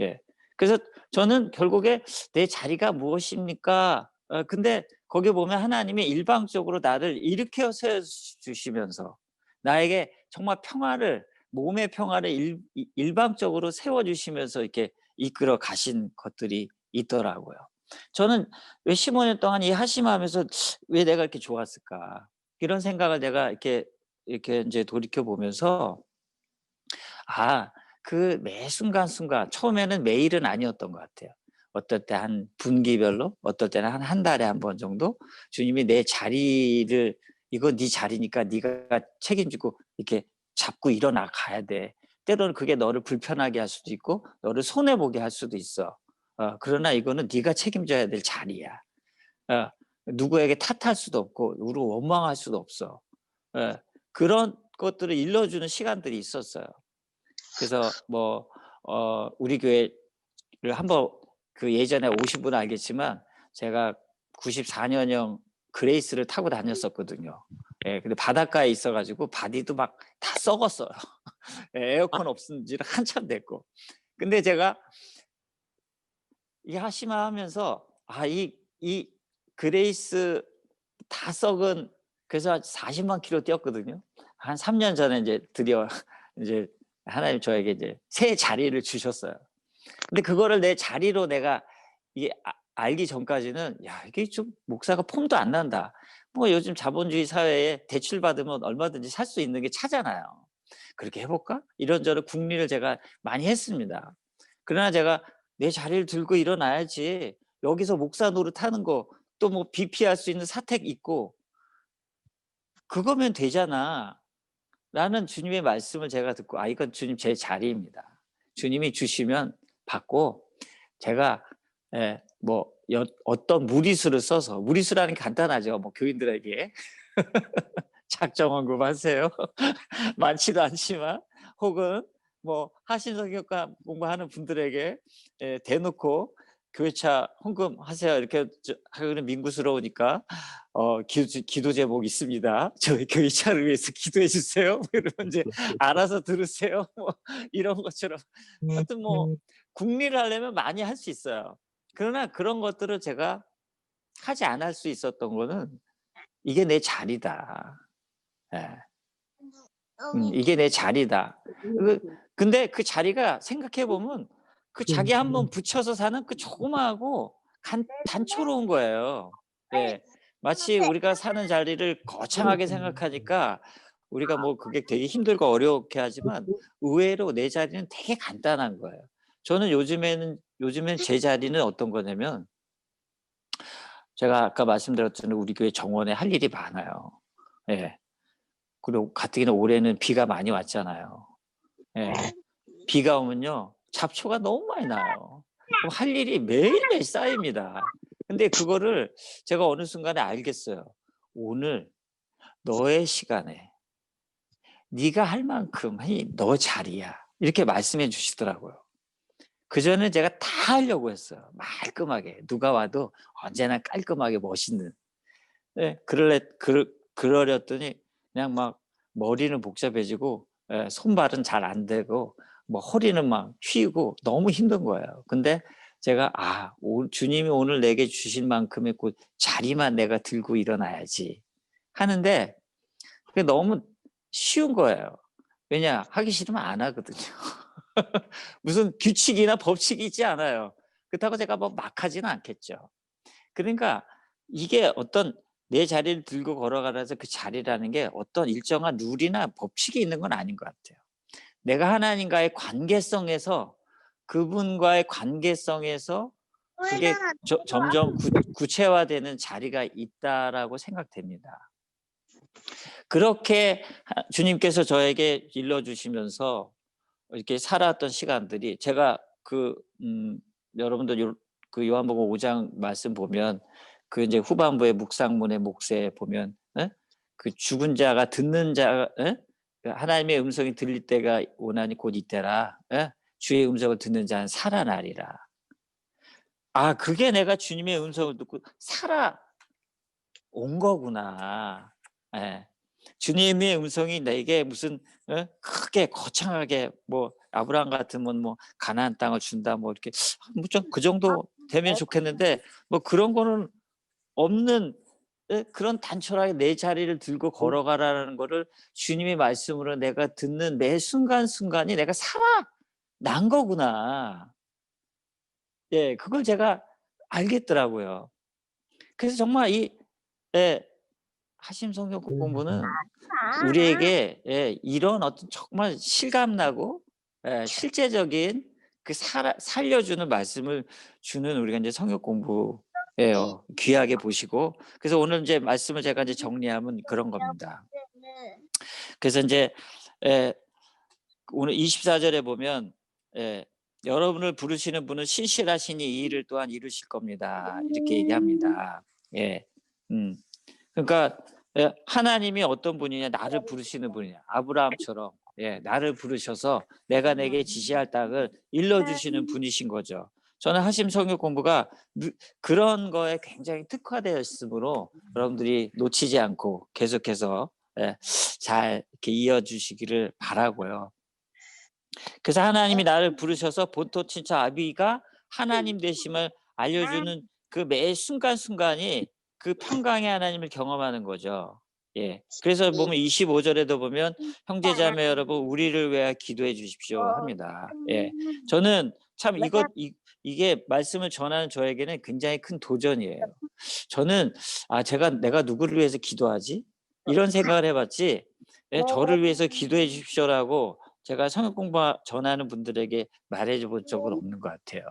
예. 그래서 저는 결국에 '내 자리가 무엇입니까?' 근데 거기 보면 하나님이 일방적으로 나를 일으켜 세워 주시면서 나에게 정말 평화를, 몸의 평화를 일방적으로 세워 주시면서 이렇게 이끌어 가신 것들이 있더라고요. 저는 왜 15년 동안 이 하심하면서 '왜 내가 이렇게 좋았을까?' 이런 생각을 내가 이렇게 인제 돌이켜 보면서, 아, 그 매 순간순간 처음에는 매일은 아니었던 것 같아요. 어떨 때 한 분기별로, 어떨 때는 한 달에 한 번 정도 주님이 내 자리를 "이거 네 자리니까 네가 책임지고 이렇게 잡고 일어나 가야 돼." 때로는 그게 너를 불편하게 할 수도 있고 너를 손해 보게 할 수도 있어. 그러나 이거는 네가 책임져야 될 자리야. 어 누구에게 탓할 수도 없고 누구를 원망할 수도 없어. 예. 그런 것들을 일러주는 시간들이 있었어요. 그래서 뭐 우리 교회를 한번, 그 예전에 오신 분은 알겠지만 제가 94 년형 그레이스를 타고 다녔었거든요. 예. 근데 바닷가에 있어 가지고 바디도 막 다 썩었어요. 예, 에어컨 없은 지는 한참 됐고. 근데 제가 이 하시마 하면서 이 그레이스 다 썩은, 그래서 한 40만 킬로 뛰었거든요. 한 3년 전에 이제 드디어 이제 하나님 저에게 이제 새 자리를 주셨어요. 근데 그거를 내 자리로 내가 이게 알기 전까지는 '야, 이게 좀 목사가 폼도 안 난다.' 뭐 요즘 자본주의 사회에 대출 받으면 얼마든지 살 수 있는 게 차잖아요. '그렇게 해 볼까?' 이런저런 궁리를 제가 많이 했습니다. 그러나 제가 '내 자리를 들고 일어나야지. 여기서 목사 노릇하는 거, 또 뭐 비피할 수 있는 사택 있고 그거면 되잖아.' 라는 주님의 말씀을 제가 듣고, '아, 이건 주님 제 자리입니다. 주님이 주시면 받고, 제가 뭐 어떤 무리수를 써서', 무리수라는 게 간단하죠. 뭐 교인들에게 작정언급하세요. 많지도 않지만, 혹은 뭐 하신성경과 공부하는 분들에게 대놓고 "교회차 헌금하세요." 이렇게 하기는 민구스러우니까 기도 제목 있습니다. "저희 교회차를 위해서 기도해 주세요." 뭐 이러면 이제 "알아서 들으세요." 뭐 이런 것처럼, 하여튼 뭐 궁리를 하려면 많이 할 수 있어요. 그러나 그런 것들을 제가 하지 않을 수 있었던 거는 '이게 내 자리다.' 예. '이게 내 자리다.' 그 근데 그 자리가 생각해 보면 그 자기 한 번 붙여서 사는 그 조그마하고 단초로운 거예요. 예. 마치 우리가 사는 자리를 거창하게 생각하니까 우리가 뭐 그게 되게 힘들고 어렵게 하지만 의외로 내 자리는 되게 간단한 거예요. 저는 요즘엔 제 자리는 어떤 거냐면, 제가 아까 말씀드렸잖아요. 우리 교회 정원에 할 일이 많아요. 예. 그리고 가뜩이나 올해는 비가 많이 왔잖아요. 예. 비가 오면요, 잡초가 너무 많이 나요. 그럼 할 일이 매일매일 쌓입니다. 근데 그거를 제가 어느 순간에 알겠어요. '오늘 너의 시간에 네가 할 만큼이 너 자리야.' 이렇게 말씀해 주시더라고요. 그전에 제가 다 하려고 했어요. 말끔하게. 누가 와도 언제나 깔끔하게 멋있는. 예. 그러랬더니 그냥 막 머리는 복잡해지고 손발은 잘 안 되고 뭐 허리는 막 휘고 너무 힘든 거예요. 근데 제가 주님이 오늘 내게 주신 만큼의 그 자리만 내가 들고 일어나야지 하는데 그게 너무 쉬운 거예요. 왜냐? 하기 싫으면 안 하거든요. 무슨 규칙이나 법칙이 있지 않아요. 그렇다고 제가 뭐 막 하지는 않겠죠. 그러니까 이게 어떤 내 자리를 들고 걸어가라서 그 자리라는 게 어떤 일정한 룰이나 법칙이 있는 건 아닌 것 같아요. 내가 하나님과의 관계성에서 그분과의 관계성에서 그게 점점 구체화되는 자리가 있다라고 생각됩니다. 그렇게 주님께서 저에게 일러주시면서 이렇게 살아왔던 시간들이 제가 여러분들 그 요한복음 5장 말씀 보면 그 이제 후반부에 묵상문의 목세에 보면 그 죽은 자가 듣는 자 하나님의 음성이 들릴 때가 오나니 곧 이때라 주의 음성을 듣는 자는 살아나리라. 그게 내가 주님의 음성을 듣고 살아온 거구나. 주님의 음성이 내게 무슨 크게 거창하게 뭐 아브라함 같으면 뭐 가나안 땅을 준다 뭐 이렇게 좀 그 정도 되면 좋겠는데 뭐 그런 거는 없는 그런 단촐하게 내 자리를 들고 걸어가라는 거를 주님의 말씀으로 내가 듣는 매 순간순간이 내가 살아난 거구나. 그걸 제가 알겠더라고요. 그래서 정말 하심 성경 공부는 우리에게 이런 어떤 정말 실감나고 실제적인 그 살려주는 말씀을 주는 우리가 이제 성경 공부예요. 귀하게 보시고 그래서 오늘 이제 말씀을 제가 이제 정리하면 그런 겁니다. 그래서 이제 오늘 24절에 보면 여러분을 부르시는 분은 신실하시니 이 일을 또한 이루실 겁니다. 이렇게 얘기합니다. 그러니까 하나님이 어떤 분이냐 나를 부르시는 분이냐 아브라함처럼 나를 부르셔서 내가 내게 지시할 땅을 일러주시는 분이신 거죠. 저는 하심 성경 공부가 그런 거에 굉장히 특화되어 있으므로 여러분들이 놓치지 않고 계속해서 잘 이렇게 이어주시기를 바라고요. 그래서 하나님이 나를 부르셔서 본토 친척 아비가 하나님 되심을 알려주는 그 매 순간순간이 그 평강의 하나님을 경험하는 거죠. 그래서 보면 25절에도 보면 형제자매 여러분 우리를 위하여 기도해 주십시오 합니다. 저는 참 이게 말씀을 전하는 저에게는 굉장히 큰 도전이에요. 저는 내가 누구를 위해서 기도하지? 이런 생각을 해봤지 저를 위해서 기도해 주십시오라고 제가 성경 공부 전하는 분들에게 말해줘 본 적은 없는 것 같아요.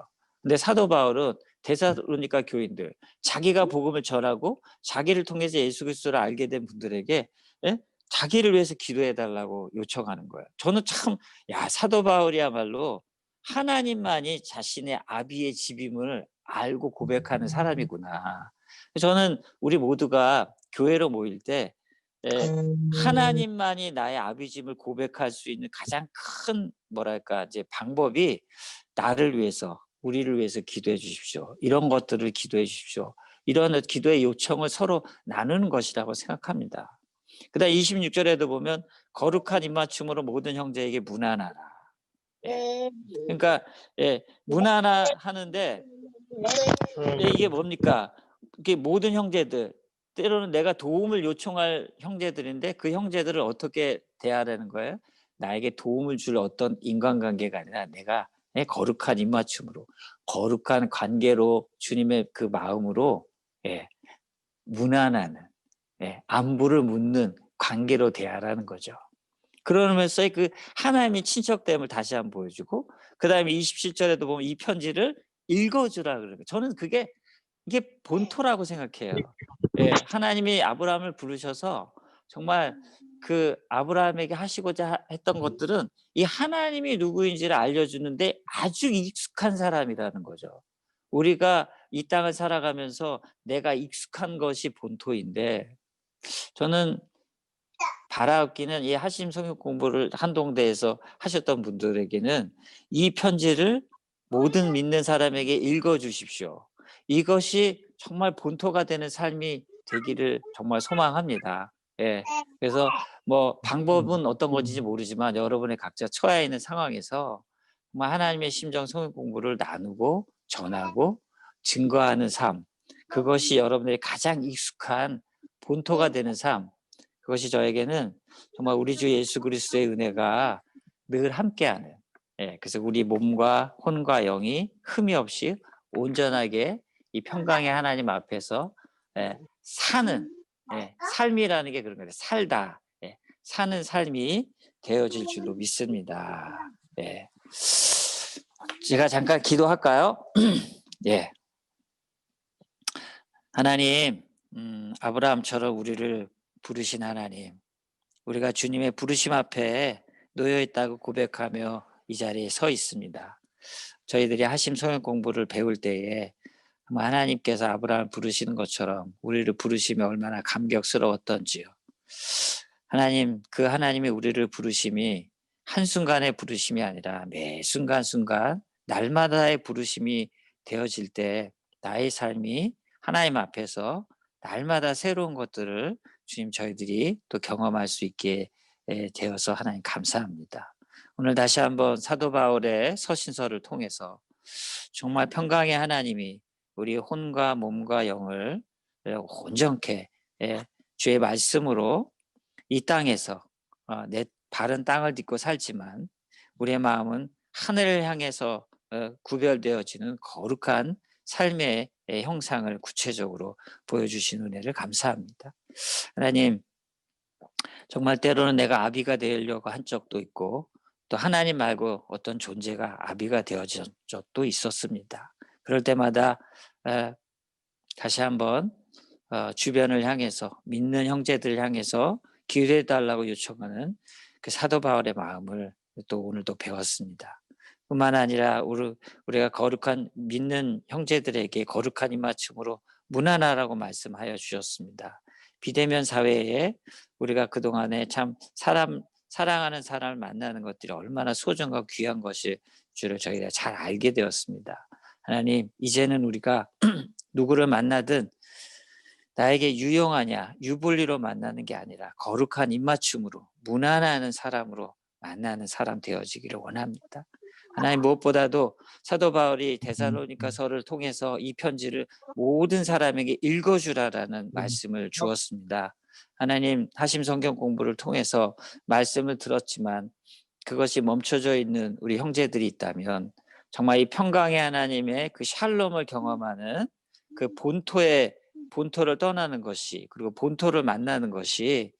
근데 사도 바울은 데살로니가 교인들 자기가 복음을 전하고 자기를 통해서 예수 그리스도를 알게 된 분들에게 자기를 위해서 기도해 달라고 요청하는 거예요. 저는 참 사도 바울이야말로 하나님만이 자신의 아비의 집임을 알고 고백하는 사람이구나. 저는 우리 모두가 교회로 모일 때 하나님만이 나의 아비짐을 고백할 수 있는 가장 큰 이제 방법이 나를 위해서 우리를 위해서 기도해 주십시오. 이런 것들을 기도해 주십시오. 이런 기도의 요청을 서로 나누는 것이라고 생각합니다. 그다음 26절에도 보면 거룩한 입맞춤으로 모든 형제에게 문안하라. 그러니까 문안하는데 이게 뭡니까? 이게 모든 형제들 때로는 내가 도움을 요청할 형제들인데 그 형제들을 어떻게 대하라는 거예요? 나에게 도움을 줄 어떤 인간관계가 아니라 내가 거룩한 입맞춤으로 거룩한 관계로 주님의 그 마음으로 문안하는 안부를 묻는 관계로 대하라는 거죠. 그러면서 그 하나님의 친척됨을 다시 한번 보여주고 그 다음에 27절에도 보면 이 편지를 읽어주라 그러는 거예요. 저는 이게 본토라고 생각해요. 하나님이 아브라함을 부르셔서 정말 그 아브라함에게 하시고자 했던 것들은 이 하나님이 누구인지를 알려주는데 아주 익숙한 사람이라는 거죠. 우리가 이 땅을 살아가면서 내가 익숙한 것이 본토인데 저는 바라옵기는 이 하심 성경 공부를 한동대에서 하셨던 분들에게는 이 편지를 모든 믿는 사람에게 읽어주십시오. 이것이 정말 본토가 되는 삶이 되기를 정말 소망합니다. 예. 그래서 뭐 방법은 어떤 건지 모르지만 여러분의 각자 처해 있는 상황에서 정말 하나님의 심정 성경 공부를 나누고 전하고 증거하는 삶, 그것이 여러분들이 가장 익숙한 본토가 되는 삶, 그것이 저에게는 정말 우리 주 예수 그리스도의 은혜가 늘 함께하는, 예, 그래서 우리 몸과 혼과 영이 흠이 없이 온전하게 이 평강의 하나님 앞에서, 예, 사는, 예, 삶이라는 게 그런 거예요. 살다, 예, 사는 삶이 되어질 줄로 믿습니다. 예. 제가 잠깐 기도할까요? 예. 하나님, 아브라함처럼 우리를 부르신 하나님, 우리가 주님의 부르심 앞에 놓여 있다고 고백하며 이 자리에 서 있습니다. 저희들이 하심 성경 공부를 배울 때에 하나님께서 아브라함을 부르시는 것처럼 우리를 부르시며 얼마나 감격스러웠던지요. 하나님, 그 하나님의 우리를 부르심이 한순간의 부르심이 아니라 매 순간순간 날마다의 부르심이 되어질 때 나의 삶이 하나님 앞에서 날마다 새로운 것들을 주님 저희들이 또 경험할 수 있게 되어서 하나님 감사합니다. 오늘 다시 한번 사도 바울의 서신서를 통해서 정말 평강의 하나님이 우리 혼과 몸과 영을 온전케 주의 말씀으로 이 땅에서 내 발은 땅을 딛고 살지만 우리의 마음은 하늘을 향해서 구별되어지는 거룩한 삶의 형상을 구체적으로 보여주신 은혜를 감사합니다. 하나님, 정말 때로는 내가 아비가 되려고 한 적도 있고 또 하나님 말고 어떤 존재가 아비가 되어진 적도 있었습니다. 그럴 때마다 다시 한번 주변을 향해서 믿는 형제들을 향해서 기도해 달라고 요청하는 그 사도 바울의 마음을 또 오늘도 배웠습니다. 뿐만 아니라 우리가 거룩한 믿는 형제들에게 거룩한 입맞춤으로 문안하라고 말씀하여 주셨습니다. 비대면 사회에 우리가 그동안에 참 사랑하는 사람을 만나는 것들이 얼마나 소중하고 귀한 것일 줄을 저희가 잘 알게 되었습니다. 하나님, 이제는 우리가 누구를 만나든 나에게 유용하냐 유불리로 만나는 게 아니라 거룩한 입맞춤으로 무난하는 사람으로 만나는 사람 되어지기를 원합니다. 하나님, 무엇보다도 사도 바울이 데살로니가서를 통해서 이 편지를 모든 사람에게 읽어주라라는 말씀을 주었습니다. 하나님, 하심 성경 공부를 통해서 말씀을 들었지만 그것이 멈춰져 있는 우리 형제들이 있다면 정말 이 평강의 하나님의 그 샬롬을 경험하는 그 본토를 떠나는 것이, 그리고 본토를 만나는 것이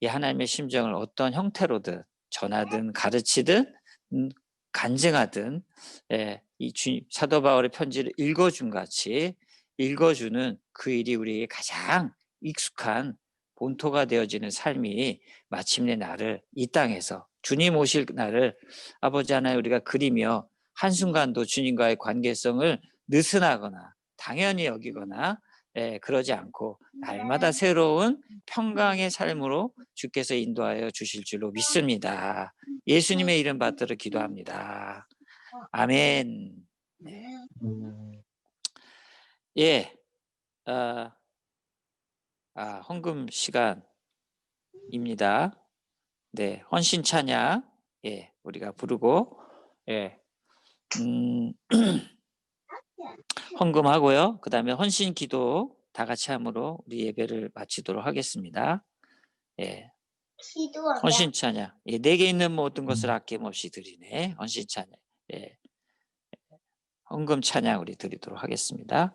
이 하나님의 심정을 어떤 형태로든 전하든 가르치든 간증하든 이 사도 바울의 편지를 읽어준 같이 읽어주는 그 일이 우리에게 가장 익숙한 본토가 되어지는 삶이 마침내 나를 이 땅에서 주님 오실 날을 아버지 하나님 우리가 그리며 한순간도 주님과의 관계성을 느슨하거나 당연히 여기거나 그러지 않고 날마다 새로운 평강의 삶으로 주께서 인도하여 주실 줄로 믿습니다. 예수님의 이름 받들어 기도합니다. 아멘. 네. 예, 헌금 시간입니다. 네, 헌신 찬양, 예, 우리가 부르고, 예, 헌금하고요. 그 다음에 헌신 기도 다 같이 함으로 우리 예배를 마치도록 하겠습니다. 예. 헌신 찬양. 예, 내게 있는 모든 것을 아낌없이 드리네. 헌신 찬양. 예. 헌금 찬양 우리 드리도록 하겠습니다.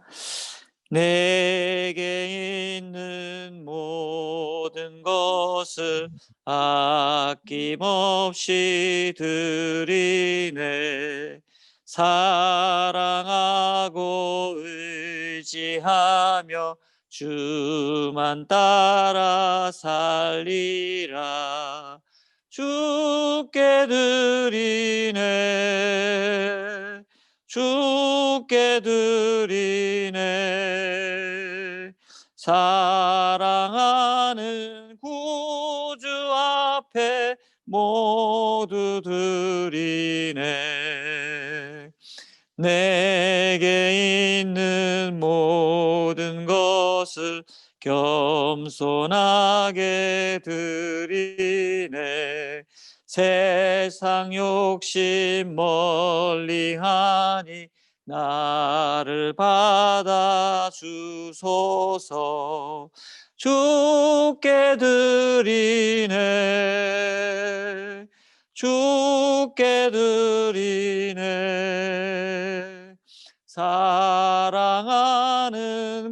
내게 있는 모든 것을 아낌없이 드리네. 사랑하고 의지하며 주만 따라 살리라. 주께 드리네. 주께 드리네. 사랑하는 구주 앞에 모두 드리네. 내게 있는 모든 것을 겸손하게 드리네. 세상 욕심 멀리하니 나를 받아 주소서. 주께 드리네. 주께 드리네. 사랑하는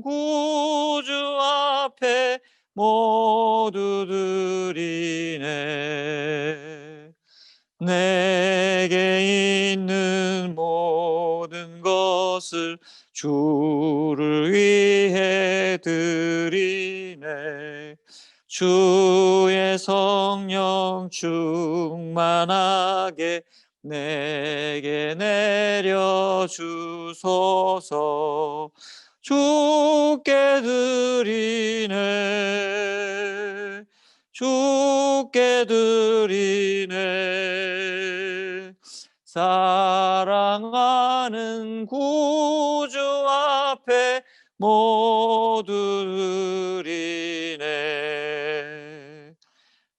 구주 앞에 모두 드리네. 내게 있는 모든 것을 주를 위해 드리네. 주의 성령 충만하게 내게 내려 주소서. 주께 드리네. 주께 드리네. 사랑하는 구주 앞에 모두 드리네.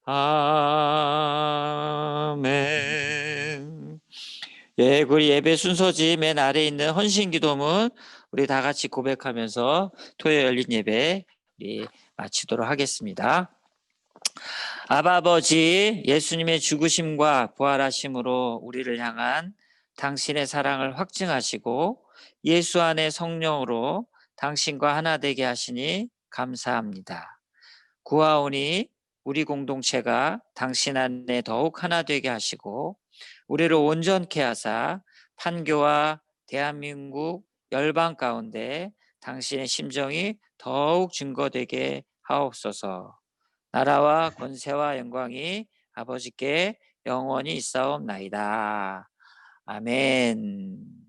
아멘. 예, 우리 예배 순서지 맨 아래에 있는 헌신기도문 우리 다 같이 고백하면서 토요일 열린 예배 우리 마치도록 하겠습니다. 아바 아버지, 예수님의 죽으심과 부활하심으로 우리를 향한 당신의 사랑을 확증하시고 예수 안에 성령으로 당신과 하나 되게 하시니 감사합니다. 구하오니 우리 공동체가 당신 안에 더욱 하나 되게 하시고 우리를 온전케 하사 판교와 대한민국 열방 가운데 당신의 심정이 더욱 증거되게 하옵소서. 나라와 권세와 영광이 아버지께 영원히 있사옵나이다. 아멘.